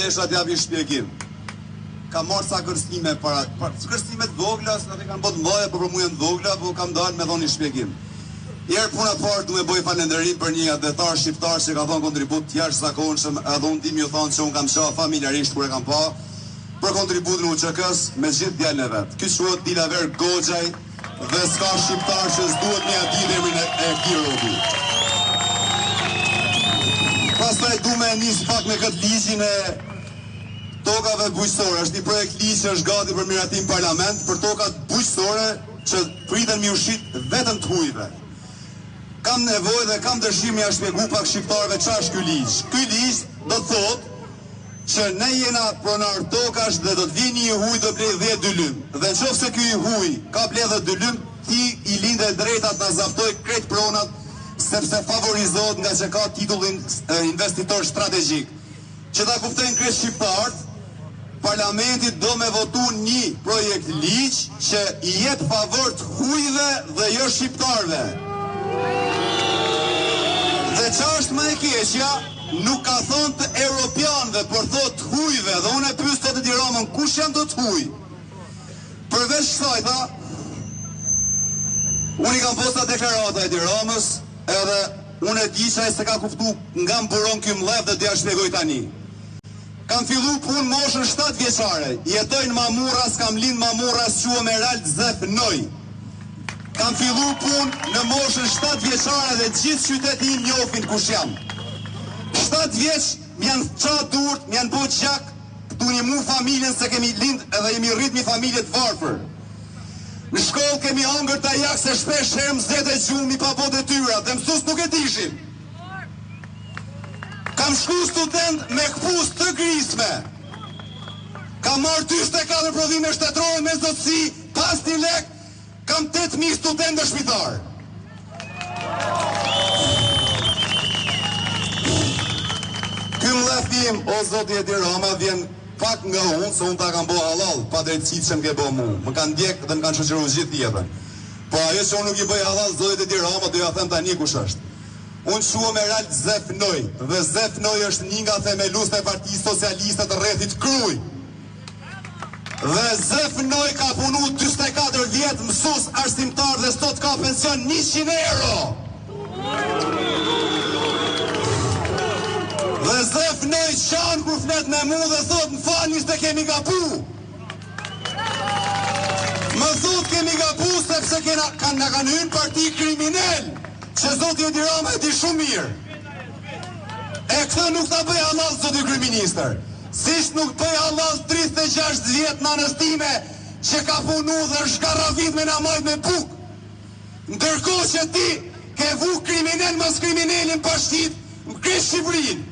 desha të japi shpjegim. Kam marrë sa kërstime kërstime të vogla, s'ka të kanë botë mdoja, për mu janë të vogla, po kam dalë me dhoni shpjegim. Herë puna parë du me bëj falenderim për një adhetar shqiptar që ka thonë kontribut të jashtëzakonshëm, edhe unë tim ju thonë që unë kam shoh familjarisht kur e kam pa, për kontributin UÇK-s me gjithë djalën e vet. Ky quhet Dilaver Goxhaj dhe s'ka shqiptar që s'duhet me atë emrin e këtij robi. Pastaj du me nis pak me këtë ligjin e tokave bujqësore. Është një projekt ligj që është gati për miratim parlament për tokat bujqësore që priten mi ushit vetëm të hujve. Kam nevojë dhe kam dëshirë ja shpjegoj pak shqiptarëve çfarë është ky ligj. Ky ligj do të thotë që ne jena pronar tokash dhe do të vini një huj do blej 10 dylym. Dhe nëse ky huj ka bledhë 2 dylym, ti i lindë drejtat na zaftoj krejt pronat sepse favorizohet nga që ka titullin investitor strategjik. Që ta kuptojnë krejt shqiptarët, parlamenti do me votu një projekt ligj që i jep favor të hujve dhe jo shqiptarëve. Dhe që është më e keqja, nuk ka thonë të europianëve, por thot të hujve, dhe unë e pyes të Tiranën, kush janë të huj? Përveç kësaj tha, unë i kam posta deklarata e Tiranës, edhe unë e di që ai se ka kuptu nga më buron ky mledh dhe t'ja shpjegoj tani. Kam fillu punë moshën 7 vjeçare, jetoj në Mamuras, kam lind Mamuras, quhem Erald Zefnoj. Kam fillu punë në moshën 7 vjeçare dhe gjithë qyteti im njohin kush jam. 7 vjeç m'janë qatë durt, m'janë bo gjak, këtu një mu familjen se kemi lind edhe jemi rrit një familje të varfër. Në shkollë kemi hangër të jak se shpesh herë mëzet e gjumi pa bo detyra, dhe mësus nuk e dishin. Kam shku student me këpus të grisme. Kam marrë 44 prodhime shtetërore me zotësi, pas një lek, kam 8.000 student dhe shpitar. Ky mledhim, o zoti Edi Rama, vjen pak nga unë, se unë ta kam bo halal, pa drejtësit që m'ke bo mu. Më kanë ndjek dhe më kanë shoqëruar gjithë jetën. Po ajo që unë nuk i bëj halal, zoti Edi Rama, do ja them tani kush është. Unë quhem Erald Zefnoj, dhe Zefnoj është një nga themeluesit e Partisë Socialiste të rrethit Kruj. Dhe Zefnoj ka punu 44 vjetë mësus arsimtar dhe sot ka pension 100 euro. Dhe Zefnoj qanë kur flet me mu dhe thot më falni se kemi gabu. Më thot kemi gabu sepse na kanë hyrë parti kriminal, që zoti Edi Rama e di shumë mirë. E këtë nuk ta bëj halal zoti kryeministër. Sisht nuk bëj halal 36 vjet në anëstime që ka punu dhe shkarravit me namajt me buk. Ndërkohë që ti ke vu kriminal mos kriminalin pa shtit, më kresh Shqipërinë.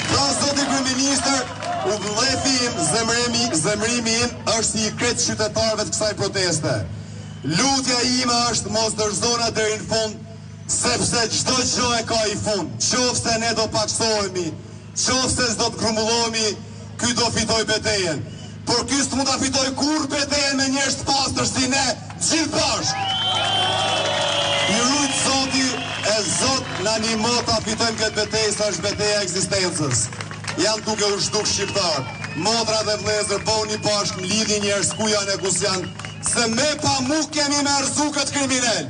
Pra zoti kryeministër, udhëllimi zemrimi im është si i kretë qytetarëve të kësaj proteste. Lutja ime është mos dërzona deri në fund, sepse çdo gjë e ka i fund. Qofse ne do paksohemi, qofse s'do të grumbullohemi, ky do fitoj betejën. Por ky s'mund ta fitoj kurrë betejën me njerëz të pastër si ne, gjithë bashkë. I rujt zoti e zot në animo ta fitojmë këtë betejë, sa është beteja ekzistencës. Janë duke u zhduk shqiptar. Motra dhe vëllezër, bëuni bashkë, mlidhni njerëz ku janë e kus janë, se me pa mu kemi me arzu këtë kriminal.